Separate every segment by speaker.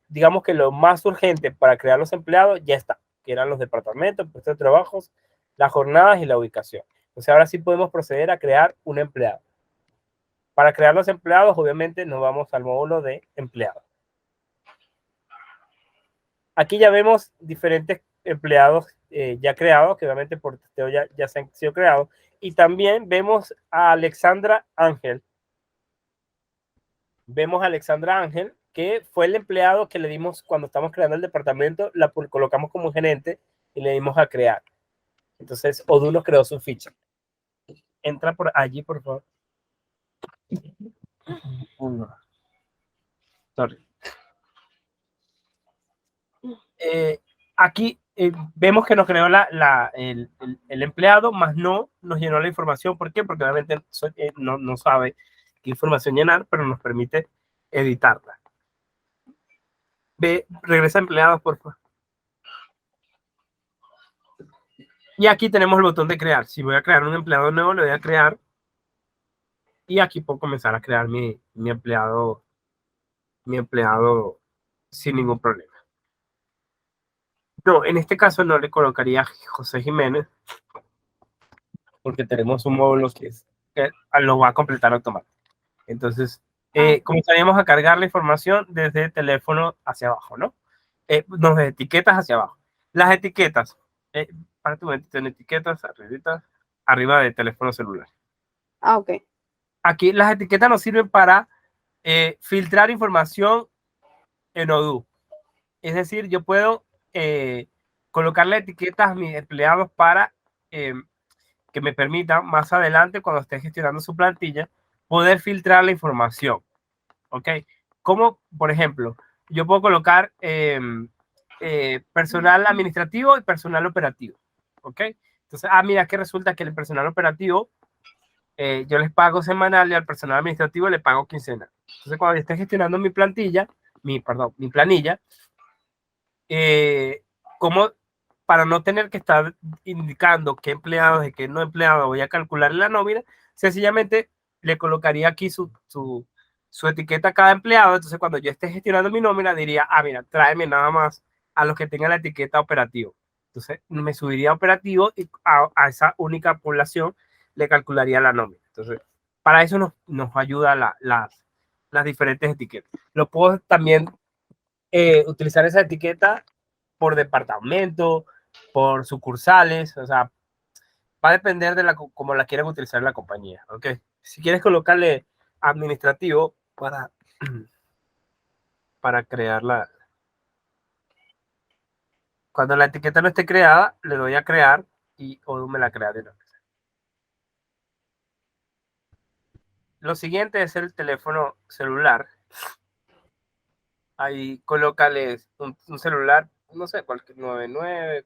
Speaker 1: digamos que lo más urgente para crear los empleados ya está, que eran los departamentos, puestos de trabajos, las jornadas y la ubicación. Entonces ahora sí podemos proceder a crear un empleado. Para crear los empleados, obviamente nos vamos al módulo de empleados. Aquí ya vemos diferentes empleados ya creados, que obviamente por testeo ya se han sido creados. Y también vemos a Alexandra Ángel. Vemos a Alexandra Ángel, que fue el empleado que le dimos cuando estamos creando el departamento, la colocamos como gerente y le dimos a crear. Entonces, Oduno creó su ficha. Entra por allí, por favor. Sorry. Aquí vemos que nos creó el empleado, más no nos llenó la información. ¿Por qué? Porque obviamente no sabe qué información llenar, pero nos permite editarla. Regresa a empleados, por favor. Y aquí tenemos el botón de crear. Si voy a crear un empleado nuevo, le voy a crear. Y aquí puedo comenzar a crear mi empleado sin ningún problema. No, en este caso no le colocaría José Jiménez, porque tenemos un módulo que lo va a completar automático. Entonces, comenzaríamos a cargar la información desde el teléfono hacia abajo, ¿no? No, de etiquetas hacia abajo. Las etiquetas, para tu mente, en etiquetas, arriba del teléfono celular.
Speaker 2: Ok.
Speaker 1: Aquí las etiquetas nos sirven para filtrar información en Odoo. Es decir, yo puedo colocarle etiquetas a mis empleados para que me permitan más adelante, cuando esté gestionando su plantilla, poder filtrar la información. ¿Ok? Como, por ejemplo, yo puedo colocar personal administrativo y personal operativo. ¿Ok? Entonces, mira que resulta que el personal operativo yo les pago semanal y al personal administrativo le pago quincenal. Entonces, cuando yo esté gestionando mi plantilla, mi planilla, como para no tener que estar indicando qué empleados y qué no empleados voy a calcular en la nómina, sencillamente le colocaría aquí su etiqueta a cada empleado. Entonces, cuando yo esté gestionando mi nómina, diría, mira, tráeme nada más a los que tengan la etiqueta operativo. Entonces, me subiría a operativo y a esa única población le calcularía la nómina. Entonces, para eso nos ayuda las diferentes etiquetas. Lo puedo también utilizar esa etiqueta por departamento, por sucursales, o sea, va a depender de cómo la quieran utilizar la compañía, ¿ok? Si quieres colocarle administrativo para crearla. Cuando la etiqueta no esté creada, le doy a crear y Odoo me la crea de nuevo. Lo siguiente es el teléfono celular. Ahí colócales un celular, no sé, cualquier 99,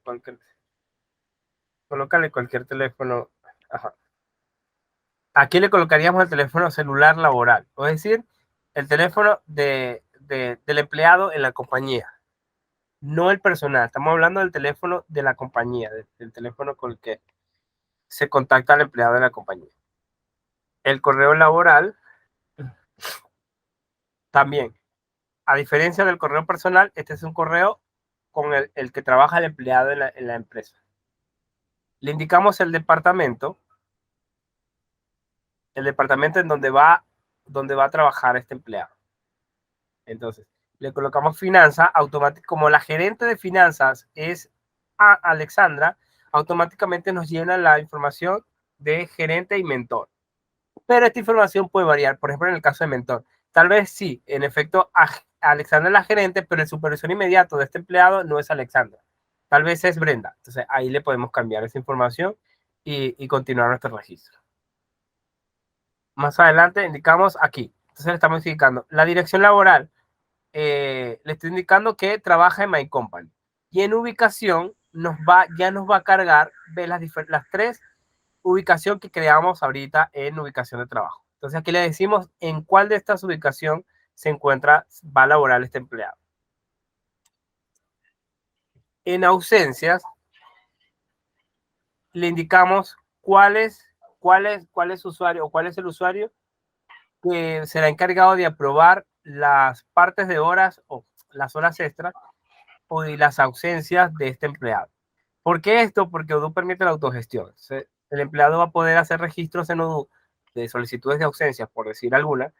Speaker 1: colócale cualquier teléfono. Ajá. Aquí le colocaríamos el teléfono celular laboral, es decir, el teléfono del empleado en la compañía, no el personal. Estamos hablando del teléfono de la compañía, del teléfono con el que se contacta al empleado de la compañía. El correo laboral también, a diferencia del correo personal, este es un correo con el que trabaja el empleado en la empresa. Le indicamos el departamento en donde va a trabajar este empleado. Entonces, le colocamos finanzas, automáticamente, como la gerente de finanzas es Alexandra, automáticamente nos llena la información de gerente y mentor. Pero esta información puede variar, por ejemplo, en el caso de mentor. Tal vez sí, en efecto, Alexandra es la gerente, pero el supervisor inmediato de este empleado no es Alexandra. Tal vez es Brenda. Entonces, ahí le podemos cambiar esa información y continuar nuestro registro. Más adelante indicamos aquí. Entonces, le estamos indicando la dirección laboral. Le estoy indicando que trabaja en My Company. Y en ubicación ya nos va a cargar de las tres ubicaciones que creamos ahorita en ubicación de trabajo. Entonces aquí le decimos en cuál de estas ubicaciones va a laborar este empleado. En ausencias, le indicamos cuál es usuario o cuál es el usuario que será encargado de aprobar las partes de horas o las horas extras y las ausencias de este empleado. ¿Por qué esto? Porque Odoo permite la autogestión. El empleado va a poder hacer registros en Odoo de solicitudes de ausencias, por decir alguna,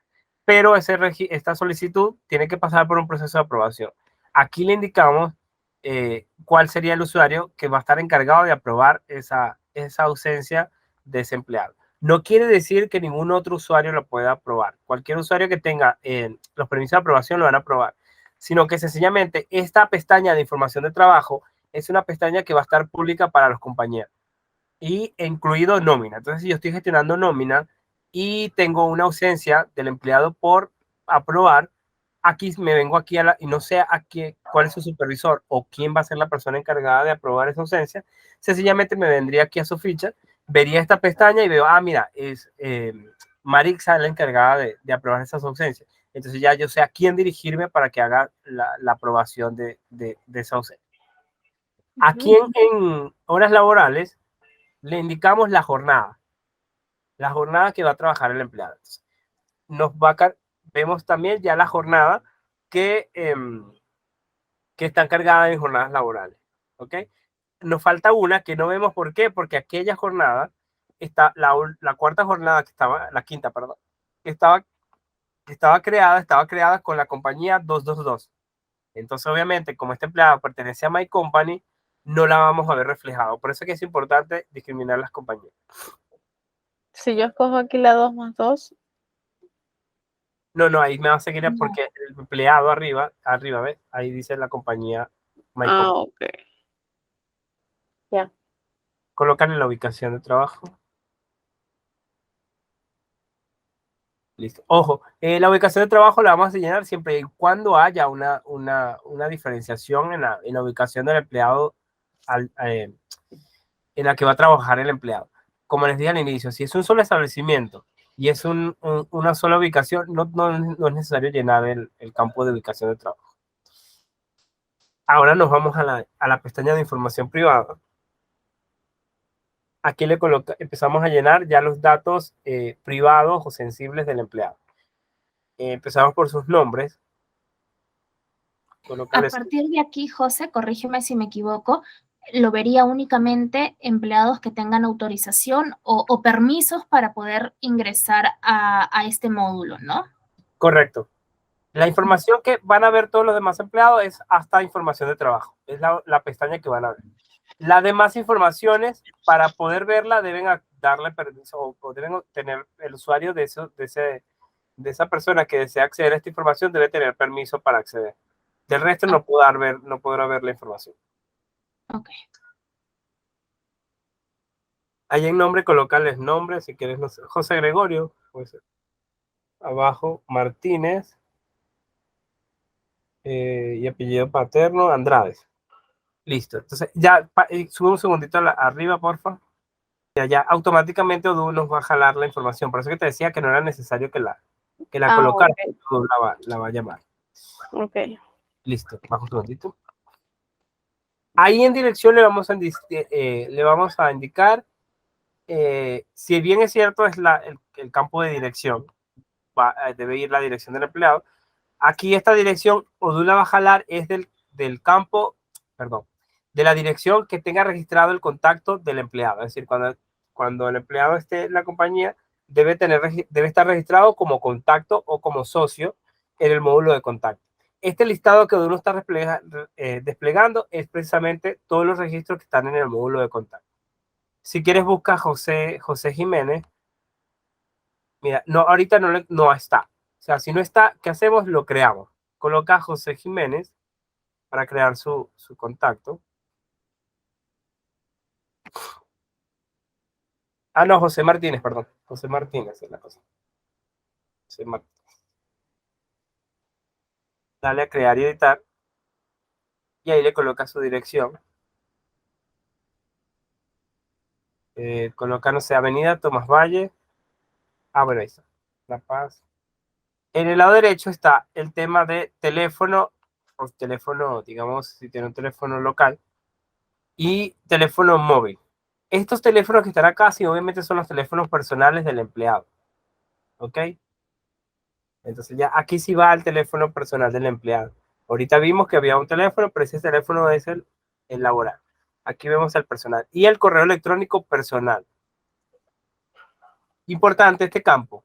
Speaker 1: pero esta solicitud tiene que pasar por un proceso de aprobación. Aquí le indicamos cuál sería el usuario que va a estar encargado de aprobar esa ausencia de ese empleado. No quiere decir que ningún otro usuario lo pueda aprobar. Cualquier usuario que tenga los permisos de aprobación lo van a aprobar, sino que sencillamente esta pestaña de información de trabajo es una pestaña que va a estar pública para los compañeros y incluido nómina. Entonces, si yo estoy gestionando nómina y tengo una ausencia del empleado por aprobar, aquí me vengo aquí y no sé cuál es su supervisor o quién va a ser la persona encargada de aprobar esa ausencia, sencillamente me vendría aquí a su ficha, vería esta pestaña y veo, mira, es Marixa la encargada de aprobar esas ausencias. Entonces ya yo sé a quién dirigirme para que haga la aprobación de esa ausencia. Aquí en horas laborales le indicamos la jornada que va a trabajar el empleado. Vemos también ya la jornada que está encargada en jornadas laborales. ¿Ok? Nos falta una que no vemos por qué, porque aquella jornada está la cuarta jornada la quinta, perdón, que estaba creada con la compañía 222. Entonces, obviamente, como este empleado pertenece a My Company, no la vamos a ver reflejado. Por eso es que es importante discriminar las compañías.
Speaker 2: Si yo escojo aquí la 2+2.
Speaker 1: No, ahí me va a seguir porque el empleado arriba, ¿ves? Ahí dice la compañía My Company.
Speaker 2: Ok. Ya.
Speaker 1: Colocan en la ubicación de trabajo. Listo. Ojo, la ubicación de trabajo la vamos a llenar siempre y cuando haya una diferenciación en la ubicación del empleado en la que va a trabajar el empleado. Como les dije al inicio, si es un solo establecimiento y es una sola ubicación, no es necesario llenar el campo de ubicación de trabajo. Ahora nos vamos a la pestaña de información privada. Aquí empezamos a llenar ya los datos privados o sensibles del empleado. Empezamos por sus nombres.
Speaker 3: A partir de aquí, José, corrígeme si me equivoco, lo vería únicamente empleados que tengan autorización o permisos para poder ingresar a este módulo, ¿no?
Speaker 1: Correcto. La información que van a ver todos los demás empleados es hasta información de trabajo. Es la pestaña que van a ver. Las demás informaciones, para poder verla, deben darle permiso o deben tener el usuario de esa persona que desea acceder a esta información, debe tener permiso para acceder. Del resto no podrá ver la información.
Speaker 3: Ok.
Speaker 1: Ahí en nombre, colocarles nombre, si quieres, no sé, José Gregorio, pues, abajo, Martínez, y apellido paterno, Andrade. Listo. Entonces, ya sube un segundito arriba, porfa. Ya automáticamente Odoo nos va a jalar la información. Por eso que te decía que no era necesario que la colocara.
Speaker 2: Okay.
Speaker 1: Odoo la va a llamar.
Speaker 2: Ok.
Speaker 1: Listo. Bajo un segundito. Ahí en dirección le vamos a indicar, si bien es cierto, es el campo de dirección. Debe ir la dirección del empleado. Aquí esta dirección, Odoo la va a jalar, es del campo, perdón, de la dirección que tenga registrado el contacto del empleado. Es decir, cuando el empleado esté en la compañía, debe estar registrado como contacto o como socio en el módulo de contacto. Este listado que Odoo está desplegando es precisamente todos los registros que están en el módulo de contacto. Si quieres, busca José Jiménez. Mira, no, ahorita no está. O sea, si no está, ¿qué hacemos? Lo creamos. Coloca José Jiménez para crear su contacto. No, José Martínez, perdón. José Martínez es la cosa. José Martínez. Dale a crear y editar. Y ahí le coloca su dirección. Coloca, no sé, Avenida Tomás Valle. Bueno, ahí está. La Paz. En el lado derecho está el tema de teléfono, o teléfono, digamos, si tiene un teléfono local, y teléfono móvil. Estos teléfonos que están acá, sí, obviamente son los teléfonos personales del empleado. ¿Ok? Entonces ya aquí sí va el teléfono personal del empleado. Ahorita vimos que había un teléfono, pero ese teléfono es el laboral. Aquí vemos el personal. Y el correo electrónico personal. Importante este campo.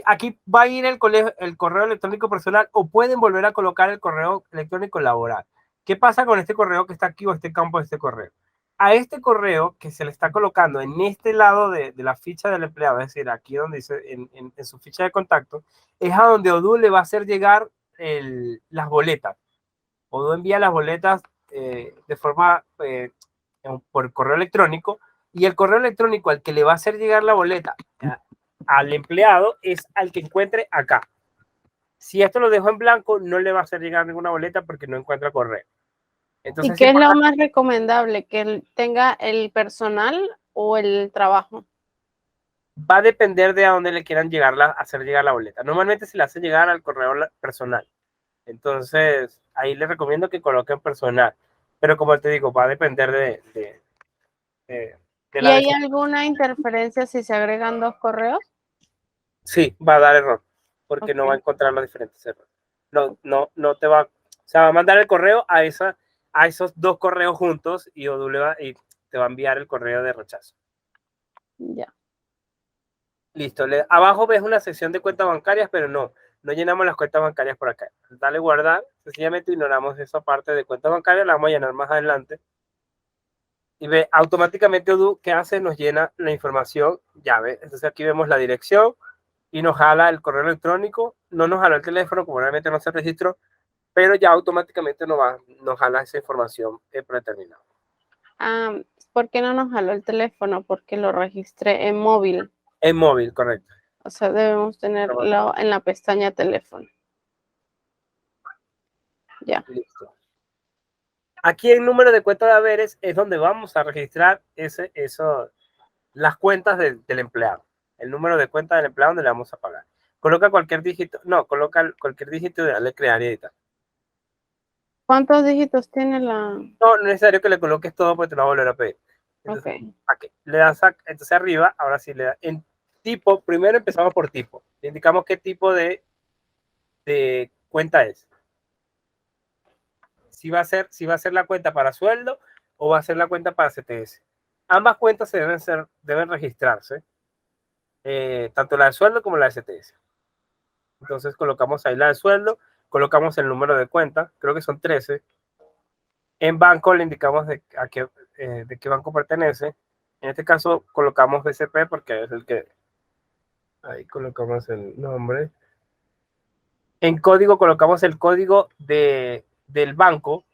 Speaker 1: Aquí va a ir el correo electrónico personal o pueden volver a colocar el correo electrónico laboral. ¿Qué pasa con este correo que está aquí o este campo de este correo? A este correo que se le está colocando en este lado de la ficha del empleado, es decir, aquí donde dice en su ficha de contacto, es a donde Odoo le va a hacer llegar las boletas. Odoo envía las boletas de forma por correo electrónico y el correo electrónico al que le va a hacer llegar la boleta al empleado es al que encuentre acá. Si esto lo dejo en blanco, no le va a hacer llegar ninguna boleta porque no encuentra correo. Entonces,
Speaker 2: ¿y qué es lo más recomendable? ¿Que tenga el personal o el trabajo?
Speaker 1: Va a depender de a dónde le quieran hacer llegar la boleta. Normalmente se le hace llegar al correo personal. Entonces, ahí les recomiendo que coloquen personal. Pero como te digo, va a depender de
Speaker 2: ¿Y hay alguna interferencia si se agregan dos correos?
Speaker 1: Sí, va a dar error, porque no va a encontrar los diferentes errores. No te va, o sea, va a mandar el correo a esos dos correos juntos y y te va a enviar el correo de rechazo.
Speaker 2: Ya.
Speaker 1: Listo. Abajo ves una sección de cuentas bancarias, pero no llenamos las cuentas bancarias por acá. Dale guardar, sencillamente ignoramos esa parte de cuentas bancarias, la vamos a llenar más adelante. Y ve, automáticamente Odoo, ¿qué hace? Nos llena la información, ya ve. Entonces aquí vemos la dirección y nos jala el correo electrónico, no nos jala el teléfono, como realmente no se registró, pero ya automáticamente nos jala esa información predeterminada.
Speaker 2: ¿Por qué no nos jaló el teléfono? Porque lo registré en móvil.
Speaker 1: En móvil, correcto.
Speaker 2: O sea, debemos tenerlo en la pestaña teléfono. Ya.
Speaker 1: Listo. Aquí el número de cuenta de haberes es donde vamos a registrar las cuentas del empleado. El número de cuenta del empleado donde le vamos a pagar. Coloca cualquier dígito y dale crear y editar.
Speaker 2: ¿Cuántos dígitos tiene la...?
Speaker 1: No es necesario que le coloques todo porque te lo va a volver a pedir. Entonces, aquí le das entonces arriba, ahora sí le das en tipo, primero empezamos por tipo. Le indicamos qué tipo de cuenta es. Si va a ser la cuenta para sueldo o va a ser la cuenta para CTS. Ambas cuentas deben registrarse, tanto la de sueldo como la de CTS. Entonces colocamos ahí la de sueldo, colocamos el número de cuenta, creo que son 13. En banco le indicamos de qué banco pertenece. En este caso colocamos BCP porque es el que... Ahí colocamos el nombre. En código colocamos el código del banco,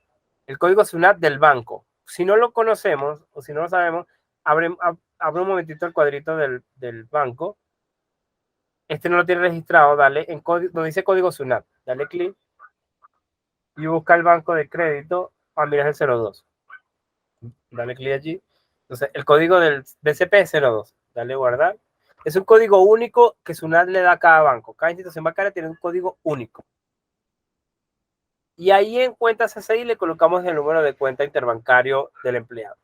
Speaker 1: el código SUNAT del banco. Si no lo conocemos o si no lo sabemos, abre un momentito el cuadrito del banco. Este no lo tiene registrado, dale en código, donde dice código SUNAT, dale clic y busca el banco de crédito. Mira, es el 02. Dale clic allí. Entonces, el código del BCP es 02. Dale guardar. Es un código único que SUNAT le da a cada banco. Cada institución bancaria tiene un código único. Y ahí en cuentas CCI le colocamos el número de cuenta interbancario del empleado.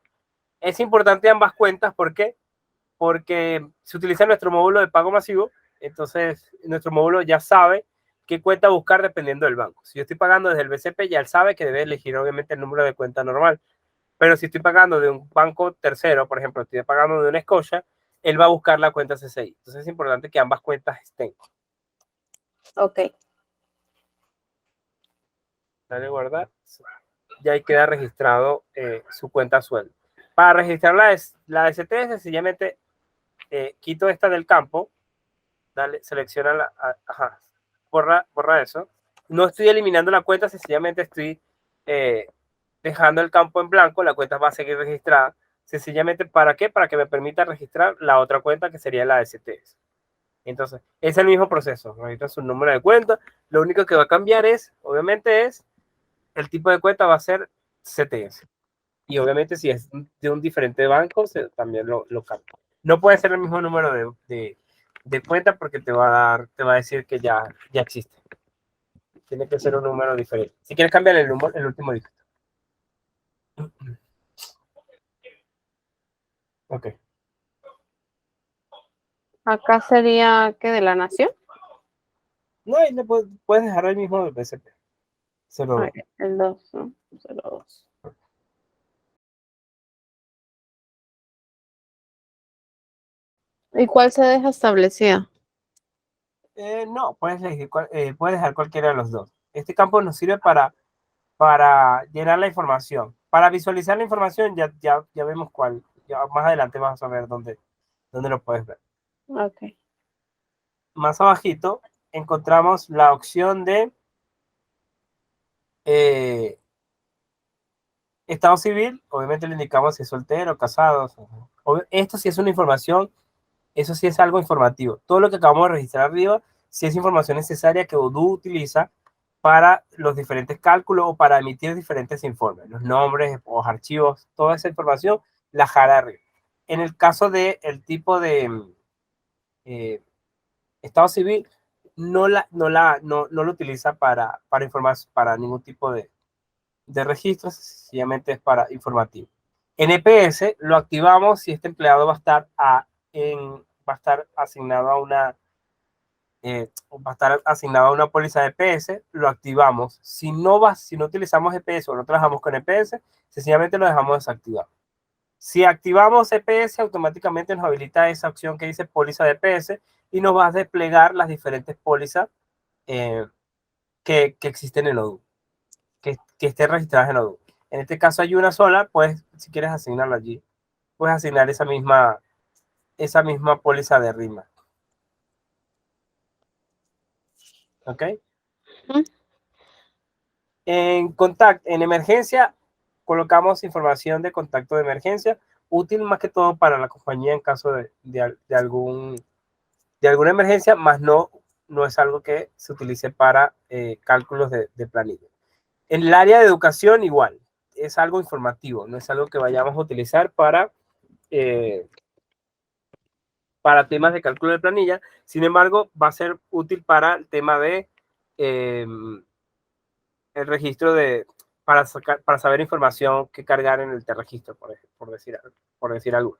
Speaker 1: Es importante ambas cuentas, ¿por qué? Porque se utiliza nuestro módulo de pago masivo, entonces nuestro módulo ya sabe qué cuenta buscar dependiendo del banco. Si yo estoy pagando desde el BCP, ya él sabe que debe elegir obviamente el número de cuenta normal. Pero si estoy pagando de un banco tercero, por ejemplo, estoy pagando de una Scotia, él va a buscar la cuenta CCI. Entonces es importante que ambas cuentas estén.
Speaker 2: Ok.
Speaker 1: Dale guardar. Ya ahí queda registrado su cuenta sueldo. Para registrar la ST, sencillamente quito esta del campo, dale, selecciona borra eso. No estoy eliminando la cuenta, sencillamente estoy dejando el campo en blanco, la cuenta va a seguir registrada. Sencillamente, ¿para qué? Para que me permita registrar la otra cuenta que sería la STS. Entonces, es el mismo proceso. Registra su número de cuenta. Lo único que va a cambiar obviamente, el tipo de cuenta va a ser CTS. Y obviamente si es de un diferente banco, también lo cambia. No puede ser el mismo número de cuenta porque te va a decir que ya existe. Tiene que ser un número diferente. Si quieres cambiar el último dígito. Ok.
Speaker 2: Acá sería que de la nación.
Speaker 1: No, ahí le puedes dejar el mismo BCP. 02.
Speaker 2: Ok, el 2, ¿no? 02. ¿Y cuál se deja establecido?
Speaker 1: No, puedes elegir, puedes dejar cualquiera de los dos. Este campo nos sirve llenar la información. Para visualizar la información ya vemos cuál. Ya más adelante vas a ver dónde lo puedes ver.
Speaker 2: Ok.
Speaker 1: Más abajito encontramos la opción de estado civil. Obviamente le indicamos si es soltero, casado. Esto sí es una información, eso sí es algo informativo. Todo lo que acabamos de registrar arriba sí es información necesaria que Odoo utiliza para los diferentes cálculos o para emitir diferentes informes. Los nombres, los archivos, toda esa información la jala arriba. En el caso del tipo de estado civil, no lo utiliza informar para ningún tipo de registros, sencillamente es para informativo. En EPS lo activamos si este empleado va a estar asignado a una póliza de EPS, lo activamos. Si no utilizamos EPS o no trabajamos con EPS, sencillamente lo dejamos desactivado. Si activamos EPS, automáticamente nos habilita esa opción que dice póliza de EPS y nos va a desplegar las diferentes pólizas que existen en Odoo, que estén registradas en Odoo. En este caso hay una sola, pues si quieres asignarla allí, puedes asignar esa misma póliza de RIMA. ¿Ok? En emergencia, colocamos información de contacto de emergencia, útil más que todo para la compañía en caso de alguna emergencia, más no es algo que se utilice para cálculos de planilla. En el área de educación, igual, es algo informativo, no es algo que vayamos a utilizar para temas de cálculo de planilla. Sin embargo, va a ser útil para el tema de el registro para saber información que cargar en el registro, por decir algo.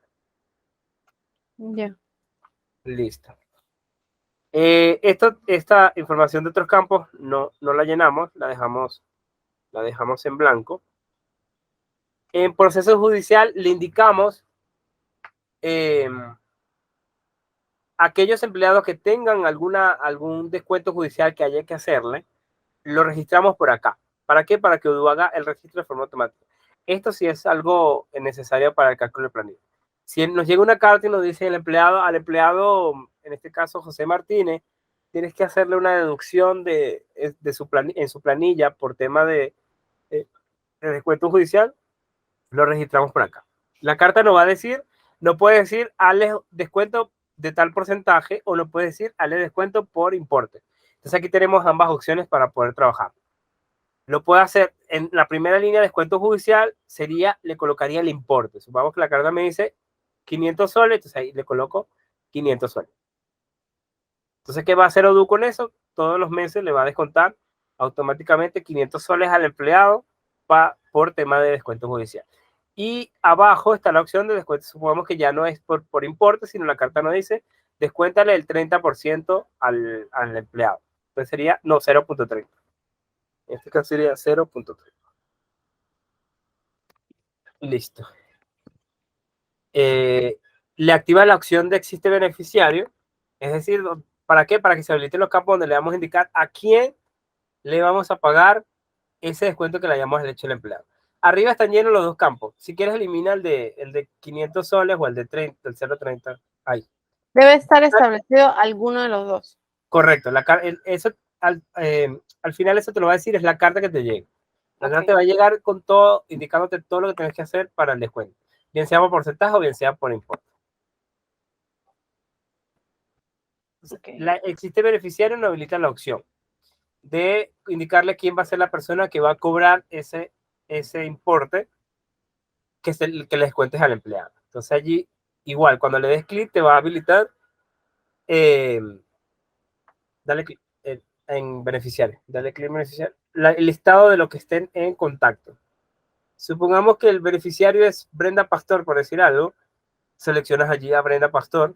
Speaker 2: Ya.
Speaker 1: Listo. Esta información de otros campos no la llenamos, la dejamos en blanco. En proceso judicial le indicamos aquellos empleados que tengan algún descuento judicial que haya que hacerle, lo registramos por acá. ¿Para qué? Para que Odoo haga el registro de forma automática. Esto sí es algo necesario para el cálculo de planilla. Si nos llega una carta y nos dice al empleado, en este caso José Martínez, tienes que hacerle una deducción en su planilla por tema de descuento judicial, lo registramos por acá. La carta nos va a decir, no puede decir, hazle descuento de tal porcentaje, o no puede decir, hazle descuento por importe. Entonces aquí tenemos ambas opciones para poder trabajar. Lo puede hacer en la primera línea de descuento judicial, le colocaría el importe. Supongamos que la carta me dice 500 soles, entonces ahí le coloco 500 soles. Entonces, ¿qué va a hacer Odoo con eso? Todos los meses le va a descontar automáticamente 500 soles al empleado por tema de descuento judicial. Y abajo está la opción de descuento. Supongamos que ya no es por importe, sino la carta nos dice, descuéntale el 30% al empleado. Entonces sería, no, 0.30. En este caso sería 0.30. Listo. Le activa la opción de existe beneficiario. Es decir, ¿para qué? Para que se habiliten los campos donde le vamos a indicar a quién le vamos a pagar ese descuento que le hayamos hecho al empleado. Arriba están llenos los dos campos. Si quieres, elimina el de 500 soles o el de 30, el 0.30. Ahí.
Speaker 2: Debe estar establecido alguno de los dos.
Speaker 1: Correcto. Al final eso te lo va a decir, es la carta que te llega. La carta te va a llegar con todo, indicándote todo lo que tienes que hacer para el descuento. Bien sea por porcentaje o bien sea por importe. Existe beneficiario, no habilita la opción de indicarle quién va a ser la persona que va a cobrar ese importe que le descuentes al empleado. Entonces allí, igual, cuando le des clic, te va a habilitar, dale clic en beneficiario, dale clic en beneficiario, el listado de lo que estén en contacto. Supongamos que el beneficiario es Brenda Pastor, por decir algo, seleccionas allí a Brenda Pastor,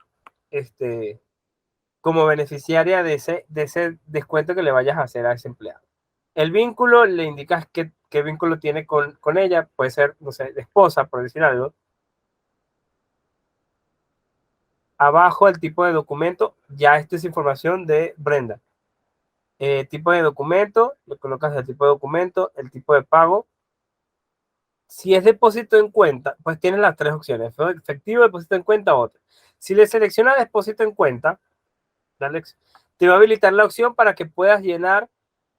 Speaker 1: como beneficiaria de ese descuento que le vayas a hacer a ese empleado. El vínculo le indicas qué vínculo tiene con ella. Puede ser, no sé, de esposa, por decir algo. Abajo el tipo de documento, ya esta es información de Brenda. Tipo de documento, le colocas el tipo de documento, el tipo de pago. Si es depósito en cuenta, pues tienes las tres opciones: efectivo, depósito en cuenta, otra. Si le seleccionas depósito en cuenta, te va a habilitar la opción para que puedas llenar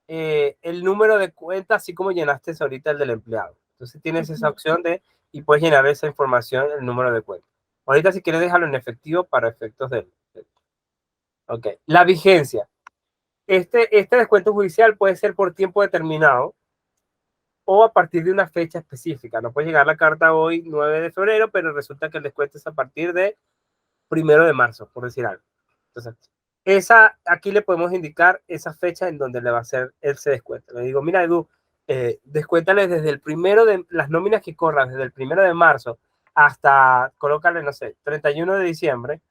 Speaker 1: el número de cuenta, así como llenaste ahorita el del empleado. Entonces tienes esa opción y puedes llenar esa información, el número de cuenta. Ahorita si quieres dejarlo en efectivo para efectos Ok. La vigencia. Este descuento judicial puede ser por tiempo determinado o a partir de una fecha específica. No puede llegar la carta hoy, 9 de febrero, pero resulta que el descuento es a partir de 1 de marzo, por decir algo. Entonces, aquí le podemos indicar esa fecha en donde le va a hacer ese descuento. Le digo, mira, Edu, descuéntale desde el primero de las nóminas que corran, desde el 1 de marzo hasta, colócale, no sé, 31 de diciembre.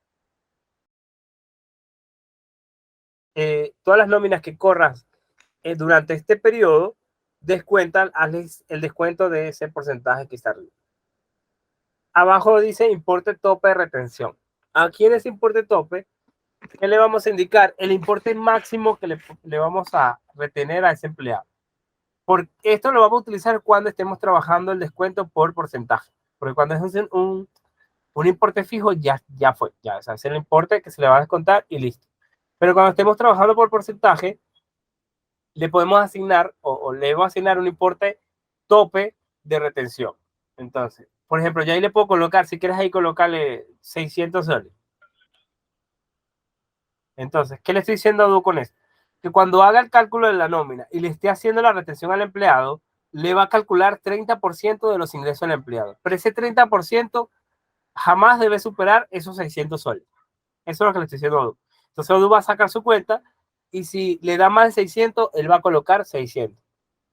Speaker 1: Todas las nóminas que corras durante este periodo, descuentan, hazles el descuento de ese porcentaje que está arriba. Abajo dice importe tope de retención. Aquí en ese importe tope, ¿qué le vamos a indicar? El importe máximo que le vamos a retener a ese empleado. Esto lo vamos a utilizar cuando estemos trabajando el descuento por porcentaje. Porque cuando es un importe fijo, ya fue. O sea, es el importe que se le va a descontar y listo. Pero cuando estemos trabajando por porcentaje, le podemos asignar o le voy a asignar un importe tope de retención. Entonces, por ejemplo, yo ahí le puedo colocar, si quieres ahí colocarle 600 soles. Entonces, ¿qué le estoy diciendo a Edu con esto? Que cuando haga el cálculo de la nómina y le esté haciendo la retención al empleado, le va a calcular 30% de los ingresos del empleado. Pero ese 30% jamás debe superar esos 600 soles. Eso es lo que le estoy diciendo a Edu. Entonces, Edu va a sacar su cuenta y si le da más de 600, él va a colocar 600.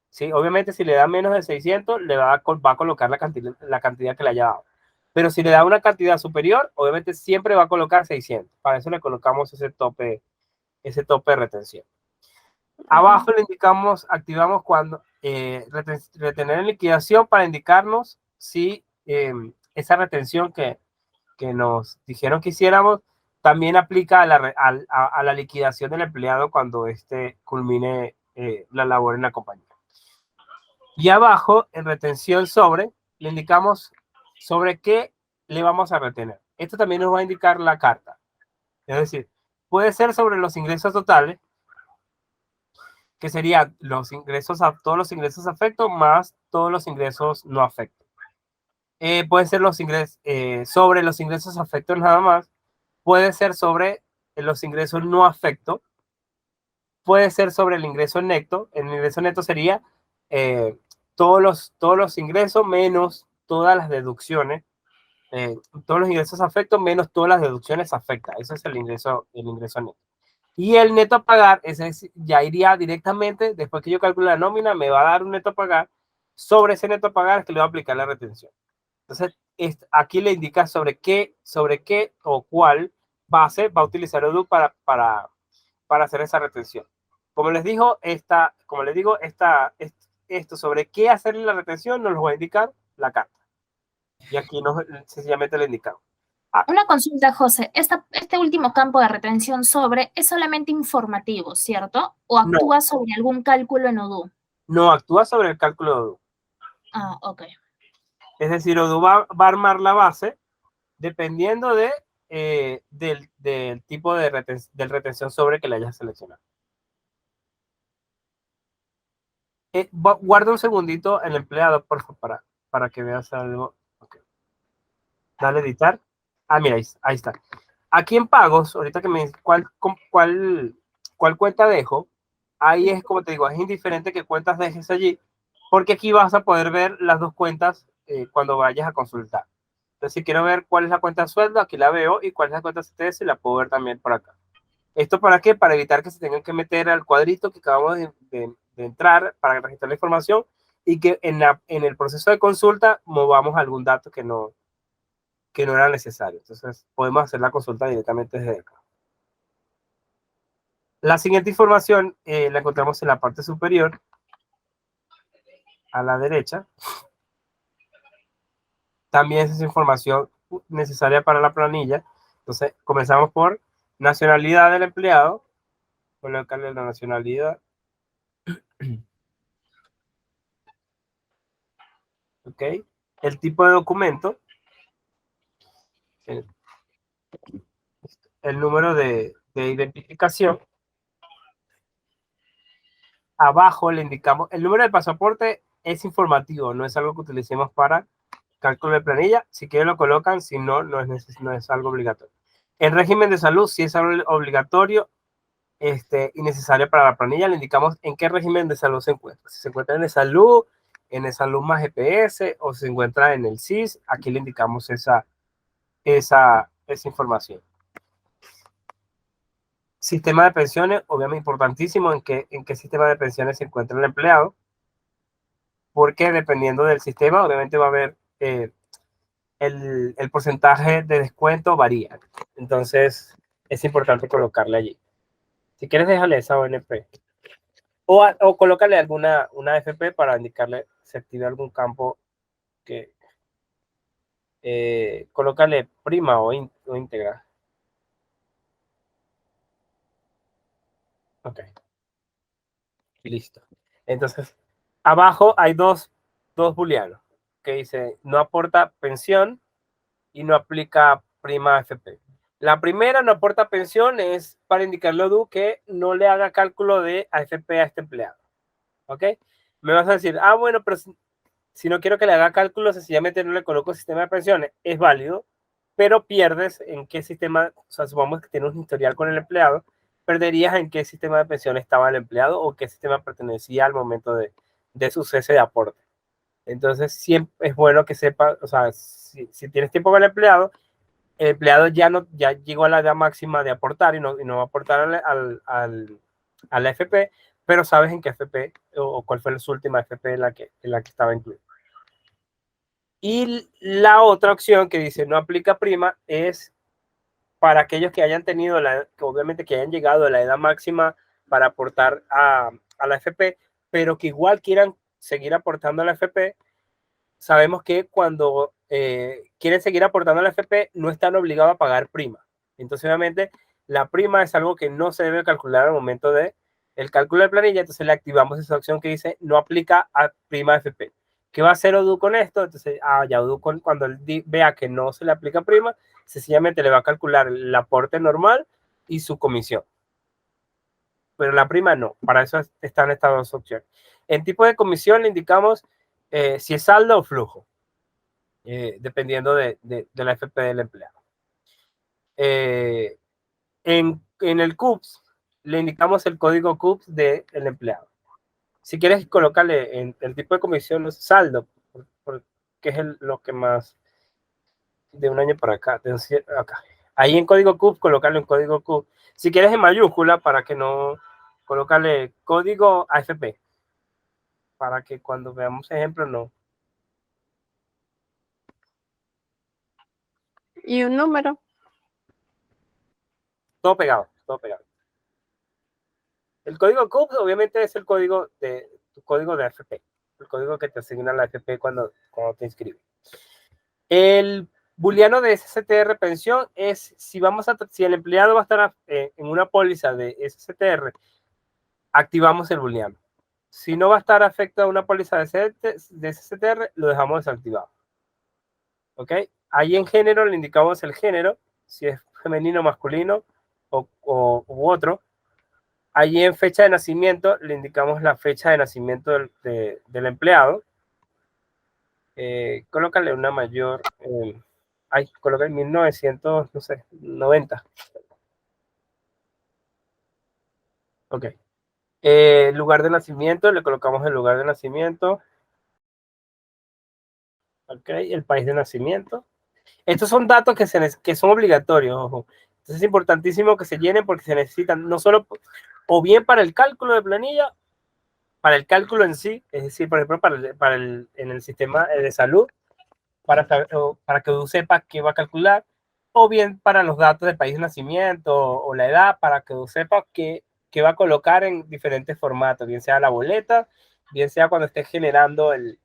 Speaker 1: ¿Sí? Obviamente, si le da menos de 600, le va a colocar la cantidad que le haya dado. Pero si le da una cantidad superior, obviamente siempre va a colocar 600. Para eso le colocamos ese tope de retención. Abajo le indicamos, activamos cuando retener en liquidación para indicarnos si esa retención que nos dijeron que hiciéramos también aplica a la liquidación del empleado cuando culmine la labor en la compañía. Y abajo, en retención sobre, le indicamos sobre qué le vamos a retener. Esto también nos va a indicar la carta. Es decir, puede ser sobre los ingresos totales, que serían todos los ingresos afectos más todos los ingresos no afectos. Puede ser sobre los ingresos afectos nada más. Puede ser sobre los ingresos no afectos. Puede ser sobre el ingreso neto. El ingreso neto sería todos los ingresos menos todas las deducciones, todos los ingresos afectos menos todas las deducciones afectas. Ese es el ingreso neto. Y el neto a pagar, ese ya iría directamente, después que yo calcule la nómina, me va a dar un neto a pagar. Sobre ese neto a pagar es que le va a aplicar la retención. Entonces, aquí le indica sobre qué o cuál base va a utilizar Edu para hacer esa retención. Como les digo, esto sobre qué hacerle la retención nos lo va a indicar la carta. Y aquí sencillamente le indicamos.
Speaker 3: Una consulta, José. Este último campo de retención sobre es solamente informativo, ¿cierto? ¿O actúa sobre algún cálculo en Odoo?
Speaker 1: No, actúa sobre el cálculo de Odoo.
Speaker 3: Ah, ok.
Speaker 1: Es decir, Odoo va a armar la base dependiendo del tipo de retención sobre que le hayas seleccionado. Guarda un segundito el empleado, por favor, para que veas algo. Okay. Dale editar. Mira, ahí está. Aquí en pagos, ahorita que me dices cuál cuenta dejo, ahí es como te digo, es indiferente qué cuentas dejes allí, porque aquí vas a poder ver las dos cuentas cuando vayas a consultar. Entonces, si quiero ver cuál es la cuenta de sueldo, aquí la veo, y cuál es la cuenta de CTS, la puedo ver también por acá. ¿Esto para qué? Para evitar que se tengan que meter al cuadrito que acabamos de entrar para registrar la información y que en el proceso de consulta movamos algún dato que no era necesario. Entonces, podemos hacer la consulta directamente desde acá. La siguiente información la encontramos en la parte superior a la derecha, también es información necesaria para la planilla. Entonces, comenzamos por nacionalidad del empleado, colocarle la nacionalidad. ¿Ok? El tipo de documento, el número de identificación. Abajo le indicamos, el número de pasaporte es informativo, no es algo que utilicemos para cálculo de planilla. Si quieren lo colocan, si no, no es algo obligatorio. El régimen de salud, si es algo obligatorio y necesario para la planilla, le indicamos en qué régimen de salud se encuentra. Si se encuentra en el salud más GPS o si se encuentra en el SIS, aquí le indicamos esa información. Sistema de pensiones, obviamente importantísimo en qué sistema de pensiones se encuentra el empleado, porque dependiendo del sistema, obviamente va a haber el porcentaje de descuento varía. Entonces, es importante colocarle allí. Si quieres, déjale esa ONP. O colócale una AFP para indicarle si activa algún campo que colócale prima o íntegra. Ok. Listo. Entonces, abajo hay dos booleanos que dice no aporta pensión y no aplica prima AFP. La primera no aporta pensión es para indicarle a ODU que no le haga cálculo de AFP a este empleado. ¿Ok? Me vas a decir, bueno, pero si no quiero que le haga cálculo, sencillamente no le coloco sistema de pensiones. Es válido, pero pierdes en qué sistema, o sea, supongamos que tienes un historial con el empleado, perderías en qué sistema de pensión estaba el empleado o qué sistema pertenecía al momento de su cese de aporte. Entonces, siempre es bueno que sepa, o sea, si tienes tiempo con el empleado ya llegó a la edad máxima de aportar y no va a aportar a la FP, pero sabes en qué FP o cuál fue su última FP en la que estaba incluido. Y la otra opción que dice no aplica prima es para aquellos que hayan tenido, obviamente que hayan llegado a la edad máxima para aportar a la FP, pero que igual quieran seguir aportando a la FP. Sabemos que cuando quieren seguir aportando a la FP no están obligados a pagar prima. Entonces, obviamente, la prima es algo que no se debe calcular al momento de el cálculo de planilla. Entonces, le activamos esa opción que dice no aplica a prima FP. ¿Qué va a hacer ODU con esto? Entonces, ya ODU cuando él vea que no se le aplica prima, sencillamente le va a calcular el aporte normal y su comisión. Pero la prima no. Para eso están estas dos opciones. En tipo de comisión le indicamos si es saldo o flujo. Dependiendo de la FP del empleado. En el CUPS le indicamos el código CUPS del empleado. Si quieres colocarle en el tipo de comisión saldo, porque es lo que más de un año para acá, acá. Ahí en código CUPS, colocarle en código CUPS. Si quieres en mayúscula, para que no, colocarle código AFP, para que cuando veamos ejemplos no.
Speaker 2: Y un número.
Speaker 1: Todo pegado, todo pegado. El código CUPS obviamente es el código de AFP, el código que te asigna la AFP cuando te inscribes. El booleano de SSTR pensión es si el empleado va a estar en una póliza de SSTR, activamos el booleano. Si no va a estar afecto a una póliza de SSTR, lo dejamos desactivado. ¿Ok? Ahí en género le indicamos el género, si es femenino, masculino u otro. Allí en fecha de nacimiento le indicamos la fecha de nacimiento del empleado. Colócale una mayor. Coloca en 1990. Ok. Lugar de nacimiento, le colocamos el lugar de nacimiento. Ok, el país de nacimiento. Estos son datos que son obligatorios, ojo. Entonces es importantísimo que se llenen porque se necesitan no solo o bien para el cálculo de planilla, para el cálculo en sí, es decir, por ejemplo, en el sistema de salud, para que uno sepa qué va a calcular, o bien para los datos del país de nacimiento o la edad, para que uno sepa qué va a colocar en diferentes formatos, bien sea la boleta, bien sea cuando estés generando el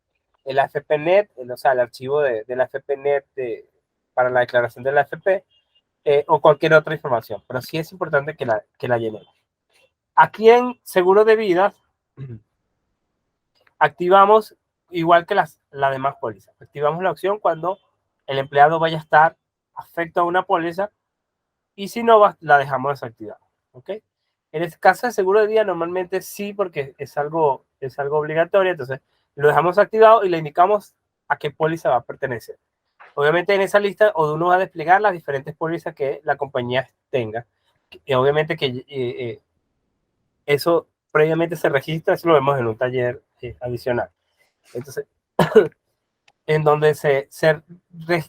Speaker 1: AFPNet, o sea, el archivo de la AFPNet para la declaración de la AFP, o cualquier otra información, pero sí es importante que la llenemos. Aquí en seguro de vida, activamos, igual que la demás pólizas, activamos la opción cuando el empleado vaya a estar afecto a una póliza, y si no, la dejamos desactivada. ¿Ok? En este caso de seguro de vida, normalmente sí, porque es algo obligatorio, entonces lo dejamos activado y le indicamos a qué póliza va a pertenecer. Obviamente en esa lista uno va a desplegar las diferentes pólizas que la compañía tenga. Y obviamente que eso previamente se registra, eso lo vemos en un taller adicional. Entonces, en donde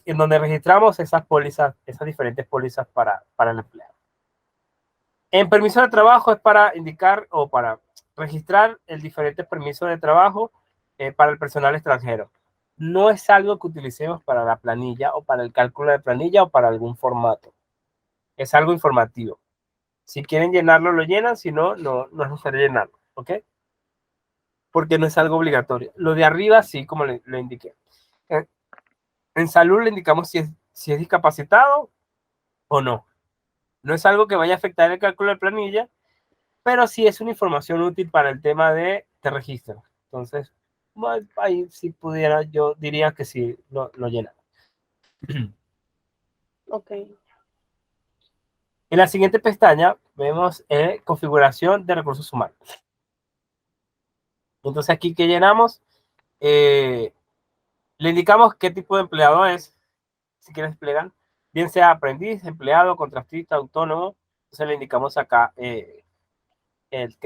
Speaker 1: en donde registramos esas pólizas, esas diferentes pólizas para el empleado. En permiso de trabajo es para indicar o para registrar el diferente permiso de trabajo para el personal extranjero. No es algo que utilicemos para la planilla o para el cálculo de planilla o para algún formato. Es algo informativo. Si quieren llenarlo, lo llenan. Si no, no es necesario llenarlo. ¿Ok? Porque no es algo obligatorio. Lo de arriba sí, como le indiqué. En salud le indicamos si es discapacitado o no. No es algo que vaya a afectar el cálculo de planilla, pero sí es una información útil para el tema de registro. Entonces, bueno, ahí si pudiera, yo diría que sí lo llena.
Speaker 2: Ok.
Speaker 1: En la siguiente pestaña vemos configuración de recursos humanos. Entonces aquí que llenamos, le indicamos qué tipo de empleado es, si quieres desplegar, bien sea aprendiz, empleado, contratista, autónomo. Entonces le indicamos acá qué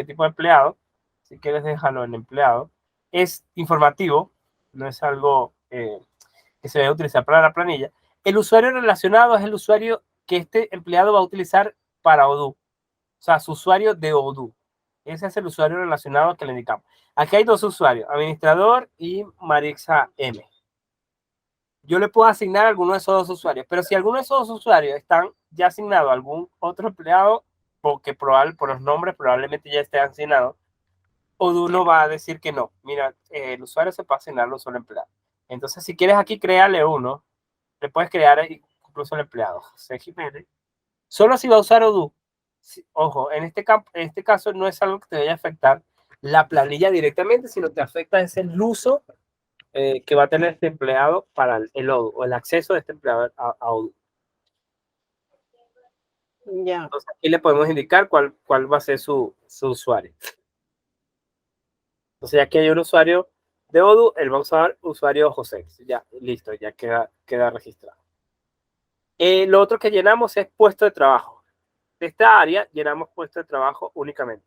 Speaker 1: tipo de empleado. Si quieres dejarlo en empleado. Es informativo, no es algo que se debe utilizar para la planilla. El usuario relacionado es el usuario que este empleado va a utilizar para Odoo. O sea, su usuario de Odoo. Ese es el usuario relacionado que le indicamos. Aquí hay dos usuarios, administrador y Marixa M. Yo le puedo asignar a alguno de esos dos usuarios, pero si alguno de esos dos usuarios están ya asignados a algún otro empleado, porque por los nombres probablemente ya esté asignado, Odoo no va a decir que no. Mira, el usuario se puede asignar a un solo empleado. Entonces, si quieres aquí, créale uno. Le puedes crear incluso el empleado, José Jiménez. Solo si va a usar Odoo. Ojo, en este caso no es algo que te vaya a afectar la planilla directamente, sino te afecta es el uso que va a tener este empleado para el Odoo, o el acceso de este empleado a Odoo.
Speaker 2: Ya.
Speaker 1: Entonces aquí le podemos indicar cuál va a ser su usuario. Entonces aquí hay un usuario de Odoo, él va a usar usuario José. Ya, listo, ya queda registrado. Lo otro que llenamos es puesto de trabajo. De esta área llenamos puesto de trabajo únicamente.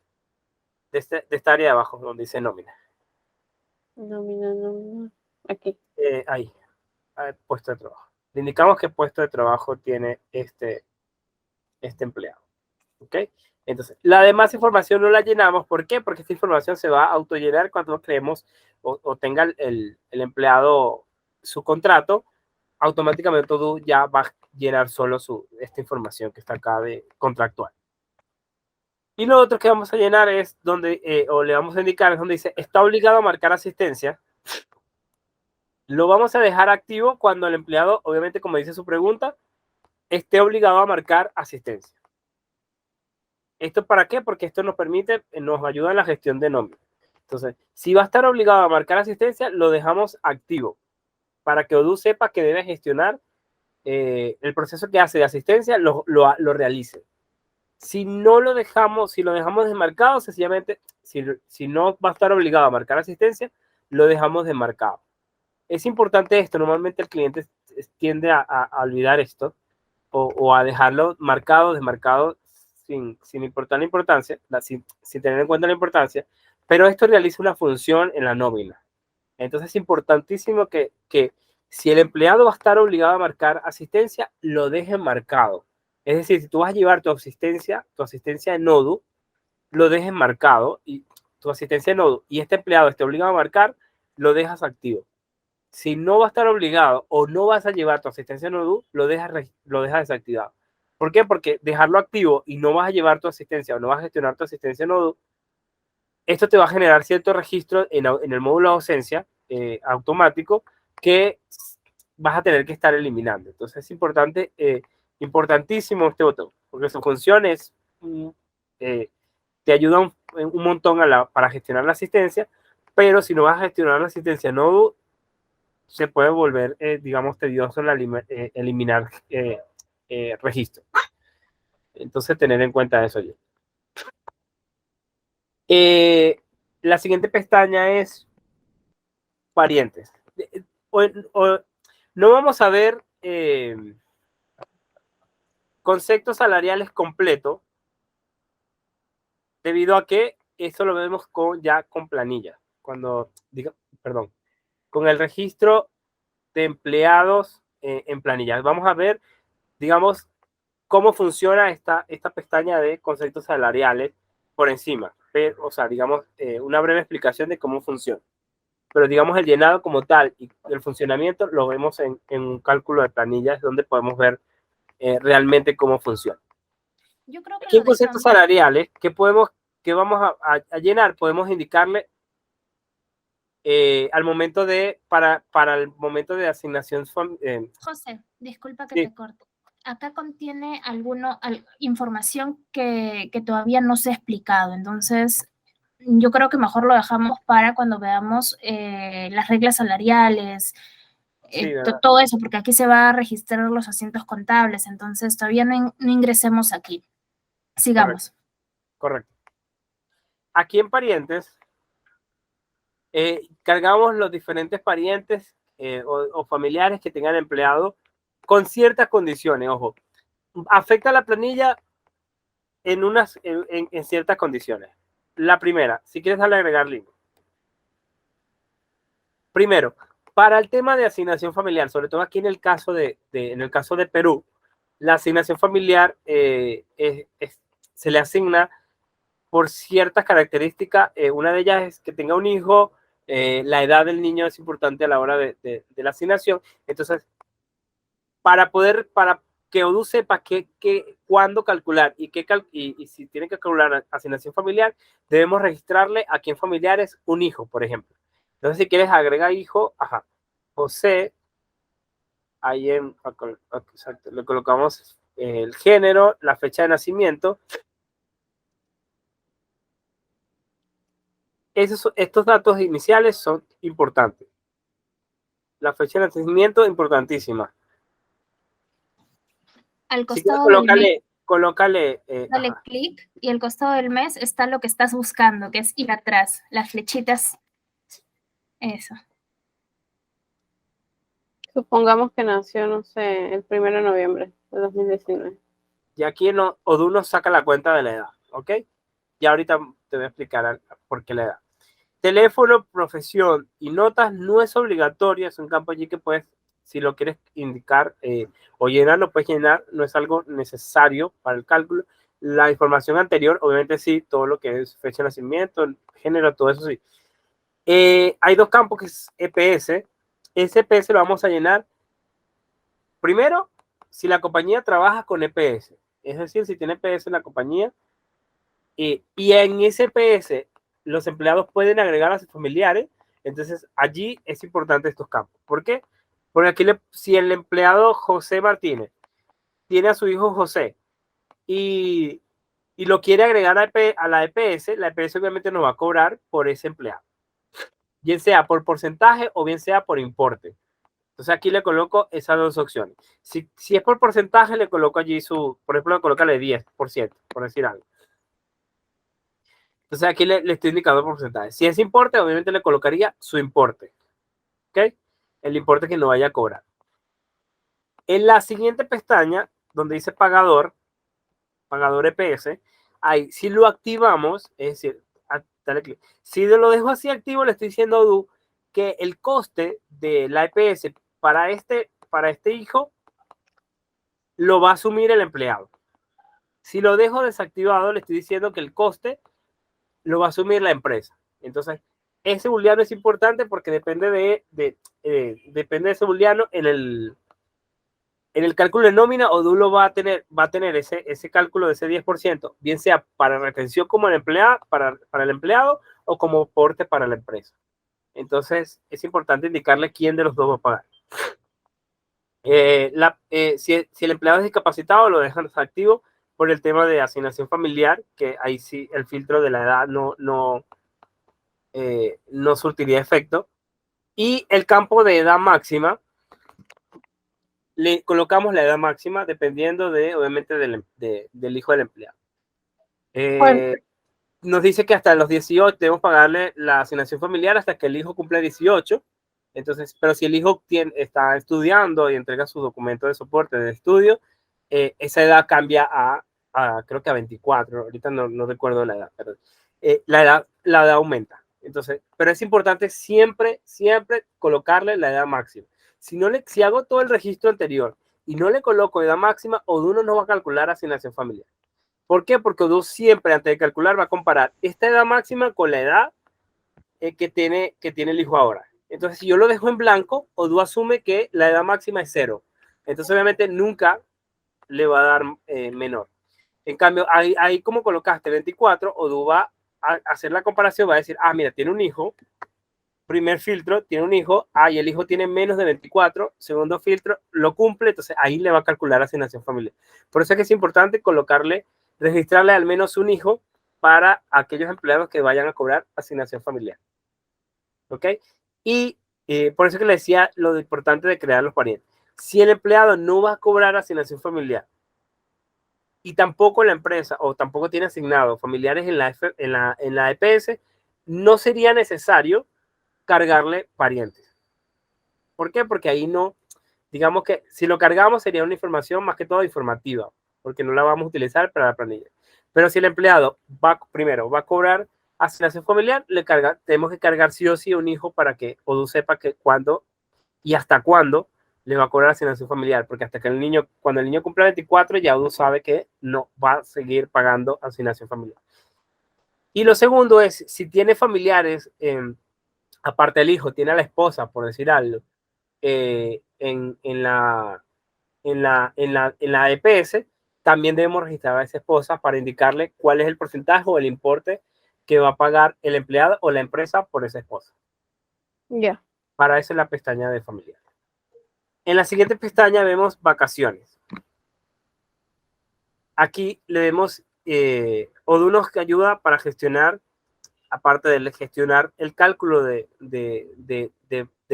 Speaker 1: De esta área de abajo, donde dice nómina.
Speaker 2: Nómina. Aquí.
Speaker 1: Ahí, puesto de trabajo. Le indicamos qué puesto de trabajo tiene este empleado. ¿Ok? Entonces, la demás información no la llenamos. ¿Por qué? Porque esta información se va a autollenar cuando creemos o tenga el empleado su contrato. Automáticamente todo ya va a llenar solo esta información que está acá de contractual. Y lo otro que vamos a llenar es donde, o le vamos a indicar, es donde dice, está obligado a marcar asistencia. Lo vamos a dejar activo cuando el empleado, obviamente, como dice su pregunta, esté obligado a marcar asistencia. ¿Esto para qué? Porque esto nos permite, nos ayuda en la gestión de nómina. Entonces, si va a estar obligado a marcar asistencia, lo dejamos activo para que Odoo sepa que debe gestionar el proceso que hace de asistencia, lo realice. Si lo dejamos desmarcado, sencillamente, si no va a estar obligado a marcar asistencia, lo dejamos desmarcado. Es importante esto, normalmente el cliente tiende a olvidar esto o a dejarlo marcado, desmarcado, sin importar la importancia, sin tener en cuenta la importancia, pero esto realiza una función en la nómina. Entonces es importantísimo que si el empleado va a estar obligado a marcar asistencia, lo deje marcado. Es decir, si tú vas a llevar tu asistencia en Odoo, lo dejes marcado y tu asistencia en Odoo y este empleado esté obligado a marcar, lo dejas activo. Si no va a estar obligado o no vas a llevar tu asistencia en Odoo, lo dejas desactivado. ¿Por qué? Porque dejarlo activo y no vas a llevar tu asistencia o no vas a gestionar tu asistencia en Odoo, esto te va a generar cierto registro en el módulo de ausencia automático que vas a tener que estar eliminando. Entonces es importante, importantísimo este botón, porque su función es, te ayuda un montón para gestionar la asistencia, pero si no vas a gestionar la asistencia Node, se puede volver, digamos, tedioso eliminar registros. Entonces, tener en cuenta eso yo. La siguiente pestaña es parientes. No vamos a ver conceptos salariales completos, debido a que eso lo vemos ya con planilla. Con el registro de empleados en planilla. Vamos a ver, digamos, cómo funciona esta pestaña de conceptos salariales por encima. O sea, digamos, una breve explicación de cómo funciona. Pero digamos, el llenado como tal y el funcionamiento lo vemos en un cálculo de planillas donde podemos ver realmente cómo funciona.
Speaker 3: Yo creo que
Speaker 1: aquí en conceptos salariales que vamos a llenar, podemos indicarle al momento para el momento de asignación.
Speaker 3: José, disculpa que te corte. Acá contiene información que todavía no se ha explicado, entonces yo creo que mejor lo dejamos para cuando veamos las reglas salariales, todo eso, porque aquí se va a registrar los asientos contables, entonces todavía no ingresemos aquí. Sigamos.
Speaker 1: Correcto. Aquí en parientes, cargamos los diferentes parientes o familiares que tengan empleado con ciertas condiciones. Ojo, afecta la planilla en ciertas condiciones. La primera, si quieres darle a agregar link. Primero, para el tema de asignación familiar, sobre todo aquí en el caso de Perú, la asignación familiar se le asigna por ciertas características. Una de ellas es que tenga un hijo. La edad del niño es importante a la hora de la asignación. Entonces, para que ODU sepa cuándo calcular y si tiene que calcular asignación familiar, debemos registrarle aquí en familiares un hijo, por ejemplo. Entonces, si quieres agregar hijo, José, ahí exacto, le colocamos el género, la fecha de nacimiento. Estos datos iniciales son importantes. La fecha de nacimiento, importantísima.
Speaker 3: Al costado del mes,
Speaker 1: colócale.
Speaker 3: Dale clic y al costado del mes está lo que estás buscando, que es ir atrás, las flechitas. Eso.
Speaker 2: Supongamos que nació, no sé, el 1 de noviembre de 2019.
Speaker 1: Y aquí ODU nos saca la cuenta de la edad, ¿ok? Y ahorita te voy a explicar por qué la edad. Teléfono, profesión y notas no es obligatorio, es un campo allí que puedes, si lo quieres indicar o llenar, lo puedes llenar, no es algo necesario para el cálculo. La información anterior, obviamente sí, todo lo que es fecha de nacimiento, género, todo eso sí. Hay dos campos que es EPS. Ese EPS lo vamos a llenar primero si la compañía trabaja con EPS, es decir, si tiene EPS en la compañía, y en ese EPS los empleados pueden agregar a sus familiares. Entonces allí es importante estos campos. ¿Por qué? Porque aquí si el empleado José Martínez tiene a su hijo José y lo quiere agregar a la EPS obviamente nos va a cobrar por ese empleado, bien sea por porcentaje o bien sea por importe. Entonces aquí le coloco esas dos opciones. Si es por porcentaje, le coloco allí por ejemplo, le coloca el 10%, por decir algo. Entonces aquí le estoy indicando el porcentaje. Si es importe, obviamente le colocaría su importe. ¿Ok? El importe que no vaya a cobrar. En la siguiente pestaña, donde dice pagador EPS, ahí si lo activamos, es decir, dale clic. Si lo dejo así activo, le estoy diciendo a ODU que el coste de la EPS para este hijo lo va a asumir el empleado. Si lo dejo desactivado, le estoy diciendo que el coste lo va a asumir la empresa. Entonces, ese booleano es importante porque depende de ese booleano En el cálculo de nómina, Odulo va a tener ese cálculo de ese 10%, bien sea para retención como para el empleado o como aporte para la empresa. Entonces, es importante indicarle quién de los dos va a pagar. Si el empleado es discapacitado, lo dejan activo por el tema de asignación familiar, que ahí sí el filtro de la edad no surtiría efecto. Y el campo de edad máxima, le colocamos la edad máxima dependiendo obviamente, del hijo del empleado.
Speaker 2: Bueno,
Speaker 1: Nos dice que hasta los 18 debemos pagarle la asignación familiar hasta que el hijo cumple 18. Entonces, pero si el hijo está estudiando y entrega sus documentos de soporte de estudio, esa edad cambia creo que a 24. Ahorita no recuerdo la edad, pero la edad aumenta. Entonces, pero es importante siempre colocarle la edad máxima. Si hago todo el registro anterior y no le coloco edad máxima, Oduno no va a calcular asignación familiar. ¿Por qué? Porque Odoo siempre, antes de calcular, va a comparar esta edad máxima con la edad que tiene el hijo ahora. Entonces, si yo lo dejo en blanco, Odoo asume que la edad máxima es 0. Entonces, obviamente, nunca le va a dar menor. En cambio, ahí como colocaste 24, Odoo va a hacer la comparación, va a decir, mira, tiene un hijo. Primer filtro, tiene un hijo, y el hijo tiene menos de 24, segundo filtro, lo cumple, entonces ahí le va a calcular asignación familiar. Por eso es que es importante registrarle al menos un hijo para aquellos empleados que vayan a cobrar asignación familiar. ¿Ok? Y por eso que le decía lo importante de crear los parientes. Si el empleado no va a cobrar asignación familiar y tampoco la empresa o tampoco tiene asignado familiares en la EPS, no sería necesario cargarle parientes. ¿Por qué? Porque ahí no, digamos que si lo cargamos sería una información más que todo informativa, porque no la vamos a utilizar para la planilla. Pero si el empleado primero va a cobrar asignación familiar, tenemos que cargar sí o sí un hijo para que Odoo sepa que cuándo y hasta cuándo le va a cobrar asignación familiar, porque hasta que cuando el niño cumpla 24, ya Odoo sabe que no va a seguir pagando asignación familiar. Y lo segundo es, si tiene familiares, aparte del hijo, tiene a la esposa, por decir algo, en la EPS, también debemos registrar a esa esposa para indicarle cuál es el porcentaje o el importe que va a pagar el empleado o la empresa por esa esposa.
Speaker 2: ya.
Speaker 1: Para eso es la pestaña de familiar. En la siguiente pestaña vemos vacaciones. Aquí le vemos Odoo nos ayuda para gestionar, aparte de gestionar el cálculo de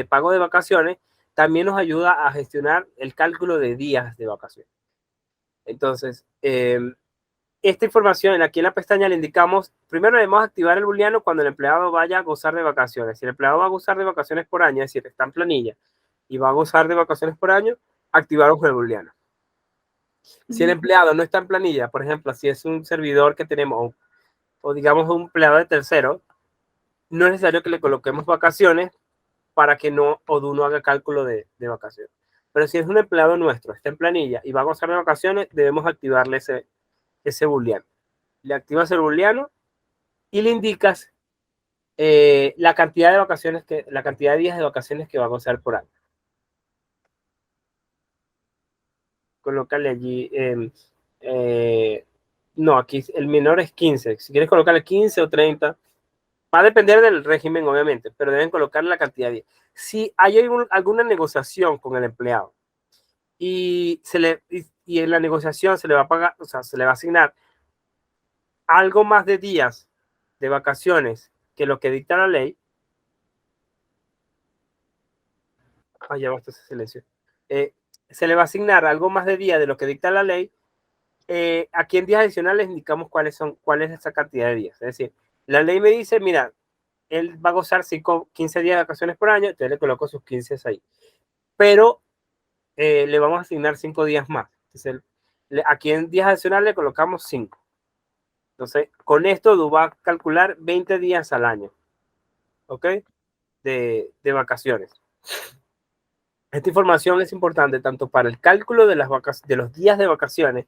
Speaker 1: pago de vacaciones, también nos ayuda a gestionar el cálculo de días de vacaciones. Entonces, esta información aquí en la pestaña le indicamos, primero debemos activar el booleano cuando el empleado vaya a gozar de vacaciones. Si el empleado va a gozar de vacaciones por año, es decir, está en planilla y va a gozar de vacaciones por año, activamos el booleano. Si el empleado no está en planilla, por ejemplo, si es un servidor que tenemos o digamos un empleado de tercero, no es necesario que le coloquemos vacaciones para que Odoo no haga cálculo de vacaciones. Pero si es un empleado nuestro, está en planilla y va a gozar de vacaciones, debemos activarle ese booleano. Le activas el booleano y le indicas la cantidad de días de vacaciones que va a gozar por año. Colócale allí, no, aquí el menor es 15. Si quieres colocarle 15 o 30, va a depender del régimen, obviamente, pero deben colocarle la cantidad de días. Si hay alguna negociación con el empleado y en la negociación se le va a pagar, o sea, se le va a asignar algo más de días de vacaciones que lo que dicta la ley. Ya basta ese silencio. Se le va a asignar algo más de días de lo que dicta la ley. Aquí en días adicionales indicamos cuál es esa cantidad de días. Es decir, la ley me dice, mira, él va a gozar 15 días de vacaciones por año, entonces le coloco sus 15 ahí. Pero le vamos a asignar 5 días más. Entonces, aquí en días adicionales le colocamos 5. Entonces, con esto Odoo va a calcular 20 días al año, ¿ok? De vacaciones. Esta información es importante tanto para el cálculo de los días de vacaciones,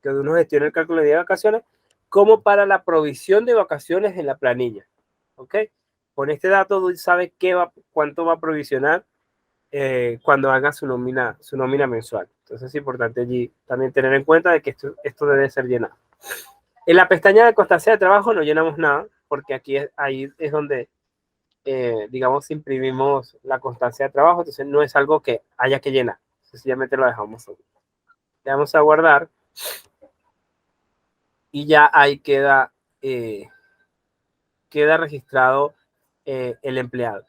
Speaker 1: que uno gestiona el cálculo de días de vacaciones, como para la provisión de vacaciones en la planilla. ¿Ok? Con este dato, Odoo sabe cuánto va a provisionar cuando haga su nómina mensual. Entonces es importante allí también tener en cuenta de que esto debe ser llenado. En la pestaña de constancia de trabajo no llenamos nada, porque ahí es donde, digamos, imprimimos la constancia de trabajo, entonces no es algo que haya que llenar, sencillamente lo dejamos. Le damos a guardar y ya ahí queda registrado el empleado.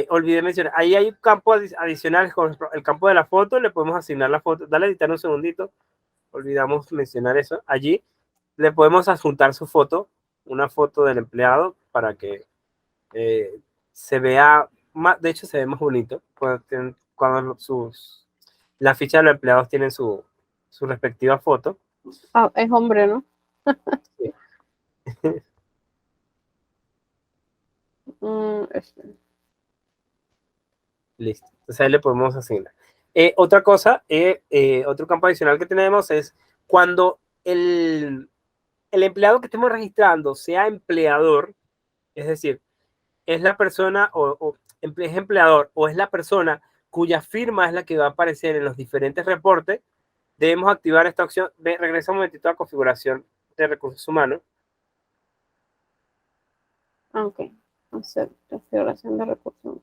Speaker 1: Olvidé mencionar, ahí hay campos adicionales con el campo de la foto, le podemos asignar la foto. Dale a editar un segundito, olvidamos mencionar eso. Allí le podemos adjuntar su foto, una foto del empleado para que se vea, de hecho se ve más bonito cuando la ficha de los empleados tienen su respectiva foto.
Speaker 2: Ah, es hombre, ¿no?
Speaker 1: Sí. Listo. Entonces ahí le podemos asignar. Otra cosa, otro campo adicional que tenemos es cuando el empleado que estemos registrando sea empleador, es decir, es la persona es empleador o es la persona cuya firma es la que va a aparecer en los diferentes reportes, debemos activar esta opción. Regresa un momentito a configuración de recursos humanos.
Speaker 2: Ok, hacer configuración de recursos.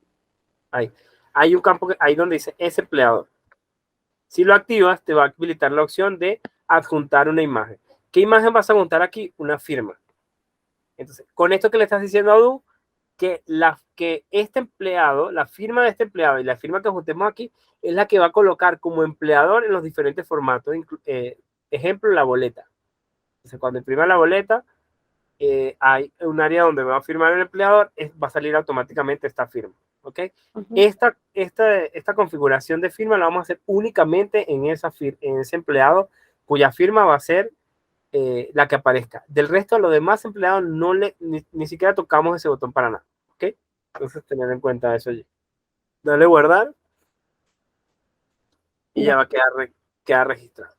Speaker 1: Ahí. Hay un campo ahí donde dice es empleador. Si lo activas, te va a habilitar la opción de adjuntar una imagen. ¿Qué imagen vas a adjuntar aquí? Una firma. Entonces, con esto que le estás diciendo a Edu, que este empleado, la firma de este empleado y la firma que adjuntemos aquí, es la que va a colocar como empleador en los diferentes formatos. Ejemplo, la boleta. Entonces, cuando imprima la boleta, hay un área donde va a firmar el empleador, va a salir automáticamente esta firma. ¿Ok? Esta configuración de firma la vamos a hacer únicamente en ese empleado cuya firma va a ser la que aparezca. Del resto de los demás empleados ni siquiera tocamos ese botón para nada. ¿Ok? Entonces tener en cuenta eso allí. Dale guardar y ya va a quedar registrado.